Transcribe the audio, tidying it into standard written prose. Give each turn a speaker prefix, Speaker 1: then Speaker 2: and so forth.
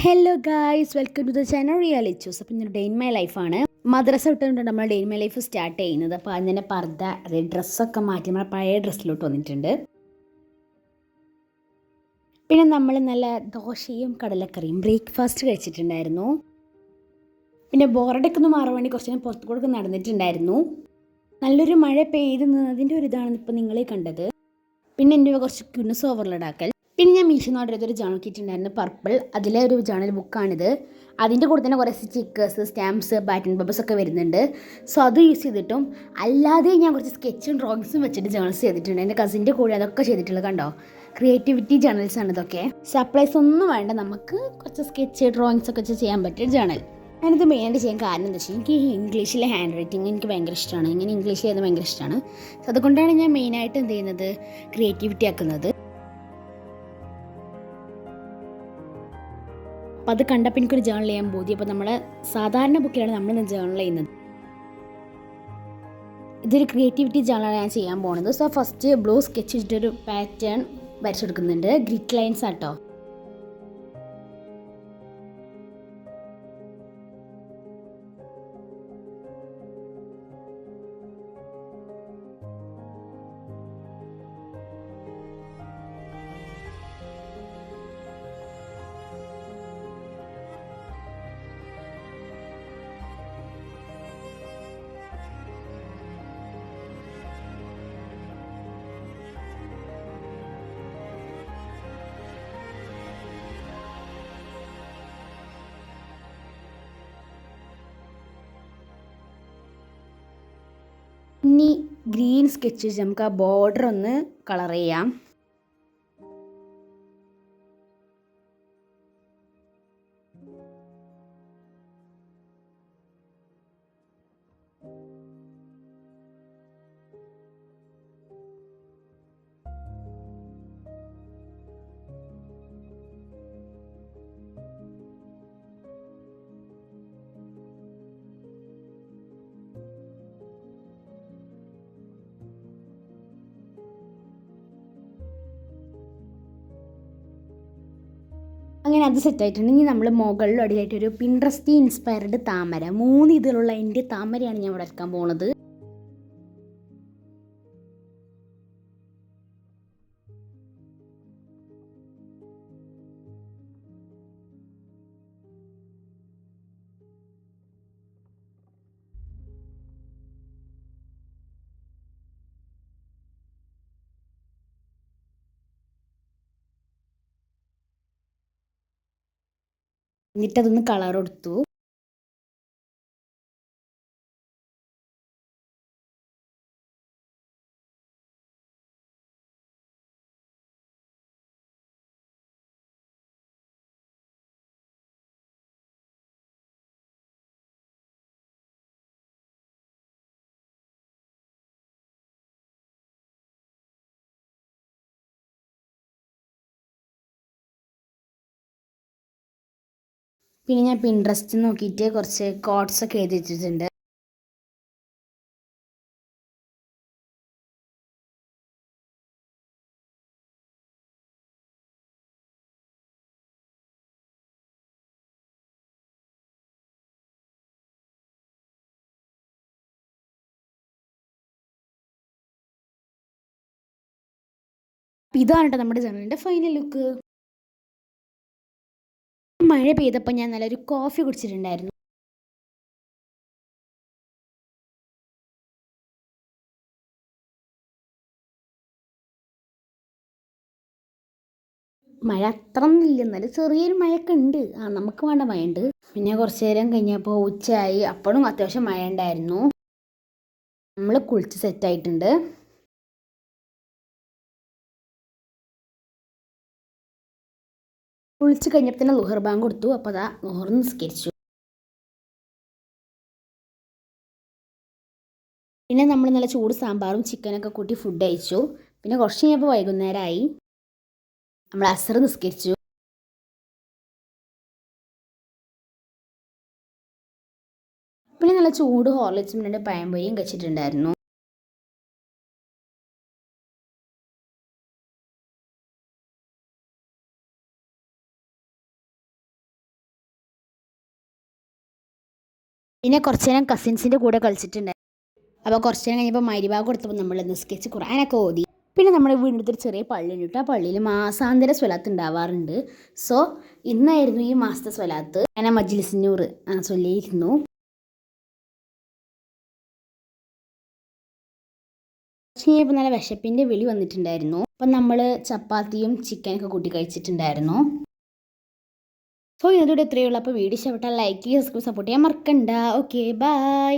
Speaker 1: Hello guys, welcome to the channel realities. അപ്പോൾ ഇന്നൊരു day in my ലൈഫാണ്. മദ്രസ വിട്ടുകൊണ്ട് നമ്മൾ day in my life start ചെയ്യുന്നത്. അപ്പോൾ അതിൻ്റെ പർദ്ദ ഡ്രസ്സൊക്കെ മാറ്റി നമ്മൾ പഴയ ഡ്രസ്സിലോട്ട് വന്നിട്ടുണ്ട്. പിന്നെ നമ്മൾ നല്ല ദോശയും കടലക്കറിയും ബ്രേക്ക്ഫാസ്റ്റ് കഴിച്ചിട്ടുണ്ടായിരുന്നു. പിന്നെ ബോറടൊക്കെ ഒന്ന് മാറാൻ വേണ്ടി കുറച്ച് നേരം പുറത്തു കൂടെ നടന്നിട്ടുണ്ടായിരുന്നു. നല്ലൊരു മഴ പെയ്ത് നിന്നതിൻ്റെ ഒരു ഇതാണ് ഇപ്പോൾ നിങ്ങൾ കണ്ടത്. പിന്നെ എൻ്റെ കുറച്ച് ക്യൂനസ് ഓവർലോഡാക്കൽ. പിന്നെ ഞാൻ മീഷോന്ന് ഓർഡർ ചെയ്തൊരു ജേണൽ കിറ്റ് ഉണ്ടായിരുന്നു, പർപ്പിൾ. അതിലെ ഒരു ജേണൽ ബുക്കാണിത്. അതിൻ്റെ കൂടെ തന്നെ കുറേ സ്റ്റിക്കേഴ്സ്, സ്റ്റാമ്പ്സ്, ബാറ്റൺ പേപ്പേഴ്സ് ഒക്കെ വരുന്നുണ്ട്. സോ അത് യൂസ് ചെയ്തിട്ടും അല്ലാതെ ഞാൻ കുറച്ച് സ്കെച്ചും ഡ്രോയിങ്സും വെച്ചിട്ട് ജേണൽസ് ചെയ്തിട്ടുണ്ട്. എൻ്റെ കസിൻ്റെ കൂടെ അതൊക്കെ ചെയ്തിട്ടുള്ളത് കണ്ടോ. ക്രിയേറ്റിവിറ്റി ജേണൽസ് ആണ് ഇതൊക്കെ. സപ്ലൈസ് ഒന്നും വേണ്ട, നമുക്ക് കുറച്ച് സ്കെച്ച് ഡ്രോയിങ്സ് ഒക്കെ വെച്ച് ചെയ്യാൻ പറ്റിയ ജേണൽ. ഞാനിത് മെയിനായിട്ട് ചെയ്യാൻ കാരണം എന്താ വെച്ചാൽ എനിക്ക് ഇംഗ്ലീഷിലെ ഹാൻഡ് റൈറ്റിംഗ് എനിക്ക് ഭയങ്കര ഇഷ്ടമാണ്. ഇങ്ങനെ ഇംഗ്ലീഷ് ചെയ്യുന്നത് ഭയങ്കര ഇഷ്ടമാണ്. സോ അതുകൊണ്ടാണ് ഞാൻ മെയിനായിട്ട് എന്ത് ചെയ്യുന്നത്, ക്രിയേറ്റിവിറ്റി ആക്കുന്നത്. അപ്പം അത് കണ്ടപ്പോൾ എനിക്കൊരു ജേണൽ ചെയ്യാൻ ബോധ്യം. അപ്പോൾ നമ്മൾ സാധാരണ ബുക്കിലാണ് നമ്മളിന്ന് ജേണൽ ചെയ്യുന്നത്. ഇതൊരു ക്രിയേറ്റിവിറ്റി ജേണലാണ് ഞാൻ ചെയ്യാൻ പോകുന്നത്. സോ ഫസ്റ്റ് ബ്ലൂ സ്കെച്ച് വെച്ചിട്ടൊരു പാറ്റേൺ വരച്ചെടുക്കുന്നുണ്ട്. ഗ്രിറ്റ് ലൈൻസ് ആട്ടോ. ഇനി ഗ്രീൻ സ്കെച്ച് വെച്ച് നമുക്ക് ആ ബോർഡർ ഒന്ന് കളർ ചെയ്യാം. അങ്ങനെ അത് സെറ്റായിട്ടുണ്ട്. ഇനി നമ്മൾ മുകളിലും അടിയിലായിട്ടൊരു പിൻട്രസ്റ്റി ഇൻസ്പയർഡ് താമര, 3 ഇതിലുള്ള എൻ്റെ താമരയാണ് ഞാൻ വരയ്ക്കാൻ പോകുന്നത്. എന്നിട്ടതൊന്ന് കളർ കൊടുത്തു. പിന്നെ ഞാൻ പിൻട്രസ്റ്റ് നോക്കിയിട്ട് കുറച്ച് കോട്ട്സ് ഒക്കെ എഴുതി വെച്ചിട്ടുണ്ട്. ഇതാണ് കേട്ടോ നമ്മുടെ ജേണലിൻ്റെ ഫൈനൽ ലുക്ക്. മഴ പെയ്തപ്പോൾ ഞാൻ നല്ലൊരു കോഫി കുടിച്ചിട്ടുണ്ടായിരുന്നു. മഴ അത്ര ഒന്നുമില്ല, എന്നാലും ചെറിയൊരു മഴയൊക്കെ ഉണ്ട്. നമുക്ക് വേണ്ട മഴ ഉണ്ട്. പിന്നെ കുറച്ച് നേരം കഴിഞ്ഞപ്പോൾ ഉച്ചയായി, അപ്പോഴും അത്യാവശ്യം മഴ ഉണ്ടായിരുന്നു. നമ്മൾ കുളിച്ച് സെറ്റായിട്ടുണ്ട്. കുളിച്ച് കഴിഞ്ഞപ്പോൾ തന്നെ ളുഹർ ബാങ്ക് കൊടുത്തു. അപ്പോൾ അതാ ളുഹർ നിസ്കരിച്ചു. പിന്നെ നമ്മൾ നല്ല ചൂട് സാമ്പാറും ചിക്കനൊക്കെ കൂട്ടി ഫുഡ് കഴിച്ചു. പിന്നെ കുറച്ച് കഴിഞ്ഞപ്പോൾ വൈകുന്നേരമായി. നമ്മൾ അസർ നിസ്കരിച്ചു. പിന്നെ നല്ല ചൂട് ഹോർലിക്സും 2 പഴംപൊരിയും കഴിച്ചിട്ടുണ്ടായിരുന്നു. പിന്നെ കുറച്ച് നേരം കസിൻസിൻ്റെ കൂടെ കളിച്ചിട്ടുണ്ടായിരുന്നു. അപ്പോൾ കുറച്ച് നേരം കഴിഞ്ഞപ്പോൾ മഗ്‌രിബ് കൊടുത്തപ്പോൾ നമ്മൾ നിസ്കരിച്ച് ഖുർആനൊക്കെ ഓതി. പിന്നെ നമ്മുടെ വീടിൻ്റെ അടുത്തൊരു ചെറിയ പള്ളിയുണ്ട് കേട്ടോ. ആ പള്ളിയിൽ മാസാന്തര സ്വലാത്ത് ഉണ്ടാവാറുണ്ട്. സോ ഇന്നായിരുന്നു ഈ മാസത്തെ സ്വലാത്ത്. ഞാൻ മജ്ലിസുന്നൂർ ചൊല്ലിയിരുന്നു. പക്ഷേ ഇപ്പോൾ നല്ല വിശപ്പിൻ്റെ വിളി വന്നിട്ടുണ്ടായിരുന്നു. അപ്പം നമ്മൾ ചപ്പാത്തിയും ചിക്കനൊക്കെ കൂട്ടി കഴിച്ചിട്ടുണ്ടായിരുന്നു. സോ ഇന്നത്തോടെ ഇത്രയേ ഉള്ളൂ. അപ്പോൾ വീഡിയോ ഇഷ്ടപ്പെട്ടാൽ ലൈക്ക് ചെയ്യുക, സബ്സ്ക്രൈബ്, സപ്പോർട്ട് ചെയ്യാൻ മറക്കണ്ട. Okay bye.